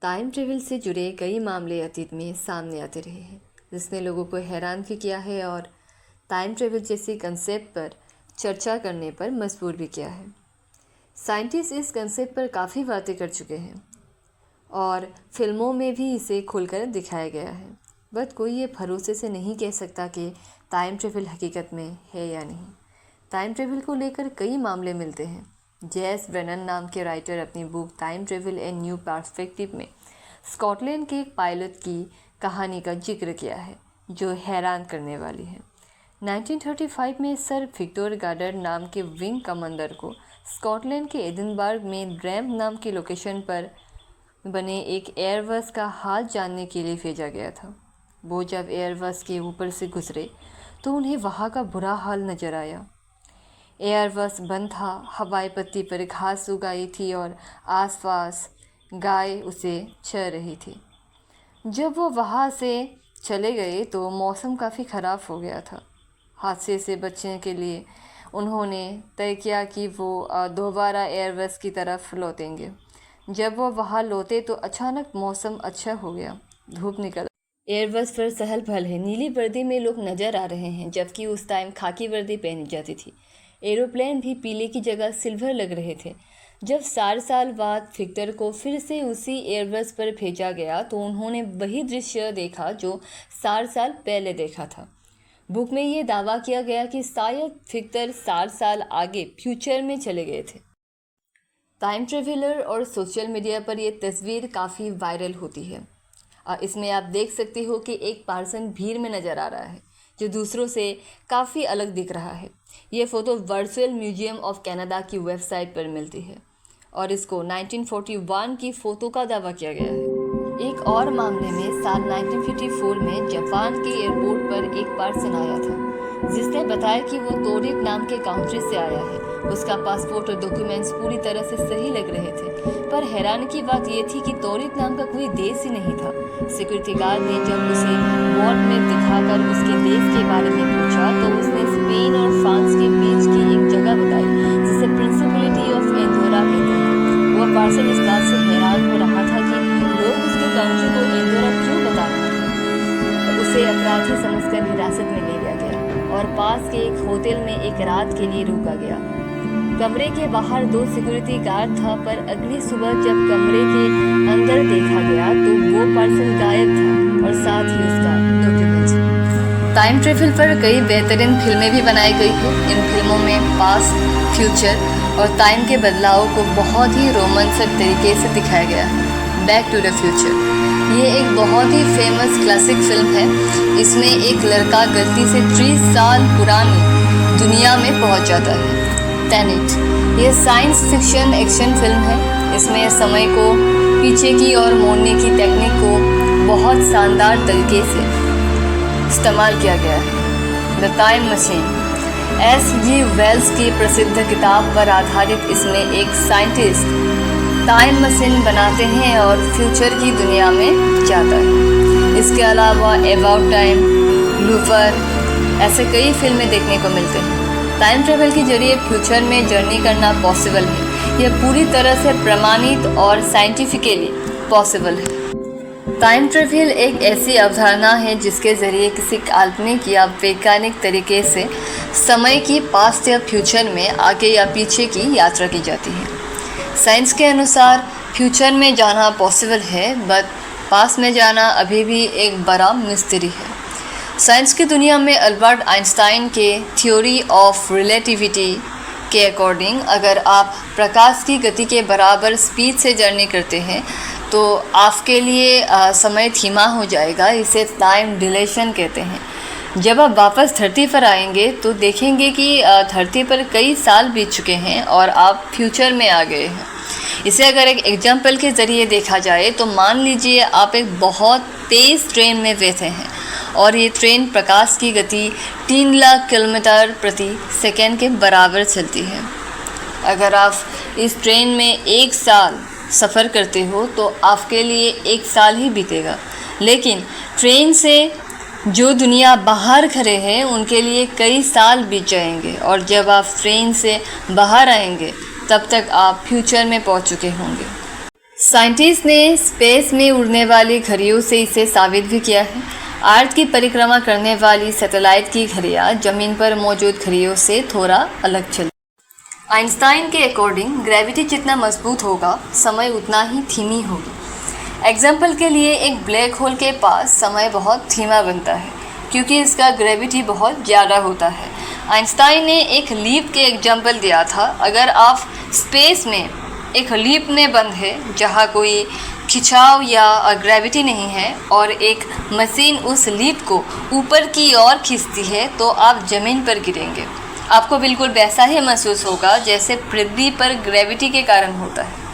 Time travel से जुड़े कई मामले अतीत में सामने आते रहे हैं, जिसने लोगों को हैरान भी किया है और टाइम ट्रेवल जैसी कंसेप्ट पर चर्चा करने पर मजबूर भी किया है। साइंटिस्ट इस कंसेप्ट पर काफ़ी बातें कर चुके हैं और फिल्मों में भी इसे खुलकर दिखाया गया है, बट कोई ये भरोसे से नहीं कह सकता कि टाइम ट्रेवल हकीकत में है या नहीं। टाइम ट्रेवल को लेकर कई मामले मिलते हैं। जेस ब्रेनन नाम के राइटर अपनी book time travel a new perspective में स्कॉटलैंड के एक पायलट की कहानी का जिक्र किया है, जो हैरान करने वाली है। 1935 में सर विक्टर गार्डर नाम के विंग कमांडर को स्कॉटलैंड के एडिनबर्ग में रैम्प नाम की लोकेशन पर बने एक एयरबस का हाल जानने के लिए भेजा गया था। वो जब एयरबस के ऊपर से गुजरे तो उन्हें वहाँ का बुरा हाल नजर आया। एयरबस बंद था, हवाई पट्टी पर घास उगाई थी और आसपास गाय उसे चर रही थी। जब वो वहाँ से चले गए तो मौसम काफ़ी ख़राब हो गया था। हादसे से बचने के लिए उन्होंने तय किया कि वो दोबारा एयरबस की तरफ लौटेंगे। जब वो वहाँ लौटे तो अचानक मौसम अच्छा हो गया, धूप निकल। एयरबस पर चहल पहल है, नीली वर्दी में लोग नज़र आ रहे हैं, जबकि उस टाइम खाकी वर्दी पहनी जाती थी। एरोप्लेन भी पीले की जगह सिल्वर लग रहे थे। जब 4 साल बाद विक्टर को फिर से उसी एयरबस पर भेजा गया तो उन्होंने वही दृश्य देखा जो 4 साल पहले देखा था। बुक में ये दावा किया गया कि शायद विक्टर 4 साल आगे फ्यूचर में चले गए थे। टाइम ट्रेवलर और सोशल मीडिया पर यह तस्वीर काफ़ी वायरल होती है। इसमें आप देख सकते हो कि एक पर्सन भीड़ में नज़र आ रहा है जो दूसरों से काफ़ी अलग दिख रहा है। ये photo virtual museum of Canada की वेबसाइट पर मिलती है और इसको 1941 की फ़ोटो का दावा किया गया है। एक और मामले में साल 1954 में जापान के एयरपोर्ट पर एक पर्सन आया था जिसने बताया कि वो तोरिक नाम के कंट्री से आया है। उसका पासपोर्ट और डॉक्यूमेंट्स पूरी तरह से सही लग रहे थे, पर हैरान की बात यह थी कि तोरिक नाम का कोई देश ही नहीं था। सिक्योरिटी गार्ड ने जब उसे वॉल में दिखाकर उसके देश के बारे में पूछा तो उसने स्पेन और फ्रांस के बीच की एक जगह बताई जिसे प्रिंसिपलिटी ऑफ एंडोरा कहते हैं। वो पर्सन इस बात से हैरान हो रहा था कि लोग उसके कंट्री को एंडोरा क्यों बता रहे थे। उसे अपराधी समझकर हिरासत में ले लिया गया और पास के एक होटल में एक रात के लिए रोका गया। कमरे के बाहर 2 सिक्योरिटी गार्ड था, पर अगली सुबह जब कमरे के अंदर देखा गया तो वो पर्सन गायब था और साथ ही उसका डॉक्यूमेंट्स। टाइम ट्रेवल पर कई बेहतरीन फिल्में भी बनाई गई हैं। इन फिल्मों में पास्ट, फ्यूचर और टाइम के बदलाव को बहुत ही रोमांचक तरीके से दिखाया गया है। बैक टू द फ्यूचर ये एक बहुत ही फेमस क्लासिक फिल्म है। इसमें एक लड़का गलती से 30 साल पुरानी दुनिया में पहुंच जाता है। टेनेट ये साइंस फिक्शन एक्शन फिल्म है। इसमें समय को पीछे की ओर मोड़ने की टेक्निक को बहुत शानदार तरीके से इस्तेमाल किया गया है। The time machine S.G. Wales की प्रसिद्ध किताब पर आधारित इसमें एक साइंटिस्ट टाइम मशीन बनाते हैं और फ्यूचर की दुनिया में जाता है। इसके अलावा अबाउट टाइम, लूपर ऐसे कई फिल्में देखने को मिलते हैं। टाइम ट्रेवल के जरिए फ्यूचर में जर्नी करना पॉसिबल है। यह पूरी तरह से प्रमाणित और साइंटिफिकली पॉसिबल है। टाइम ट्रेवल एक ऐसी अवधारणा है जिसके जरिए किसी काल्पनिक या वैज्ञानिक तरीके से समय की पास्ट या फ्यूचर में आगे या पीछे की यात्रा की जाती है। साइंस के अनुसार फ्यूचर में जाना पॉसिबल है, बट पास्ट में जाना अभी भी एक बड़ा मिस्ट्री है। साइंस की दुनिया में अल्बर्ट आइंस्टाइन के थ्योरी ऑफ रिलेटिविटी के अकॉर्डिंग अगर आप प्रकाश की गति के बराबर स्पीड से जर्नी करते हैं तो आपके लिए समय धीमा हो जाएगा। इसे टाइम डिलेशन कहते हैं। जब आप वापस धरती पर आएंगे तो देखेंगे कि धरती पर कई साल बीत चुके हैं और आप फ्यूचर में आ गए हैं। इसे अगर एक एग्जाम्पल के ज़रिए देखा जाए तो मान लीजिए आप एक बहुत तेज़ ट्रेन में बैठे हैं और ये ट्रेन प्रकाश की गति 3 लाख किलोमीटर प्रति सेकंड के बराबर चलती है। अगर आप इस ट्रेन में 1 साल सफ़र करते हो तो आपके लिए 1 साल ही बीतेगा, लेकिन ट्रेन से जो दुनिया बाहर खड़े हैं उनके लिए कई साल बीत जाएंगे और जब आप ट्रेन से बाहर आएंगे तब तक आप फ्यूचर में पहुंच चुके होंगे। साइंटिस्ट ने स्पेस में उड़ने वाली घड़ियों से इसे साबित भी किया है। अर्थ की परिक्रमा करने वाली सैटेलाइट की घड़ियाँ ज़मीन पर मौजूद घड़ियों से थोड़ा अलग चलती। आइंस्टाइन के अकॉर्डिंग ग्रेविटी जितना मजबूत होगा, समय उतना ही धीमी होगी। एग्जाम्पल के लिए एक ब्लैक होल के पास समय बहुत धीमा बनता है क्योंकि इसका ग्रेविटी बहुत ज़्यादा होता है। आइंस्टाइन ने एक लीप के एग्जाम्पल दिया था। अगर आप स्पेस में एक लीप में बंद है जहाँ कोई खिंचाव या ग्रेविटी नहीं है और एक मशीन उस लीप को ऊपर की ओर खींचती है तो आप ज़मीन पर गिरेंगे। आपको बिल्कुल वैसा ही महसूस होगा जैसे पृथ्वी पर ग्रेविटी के कारण होता है।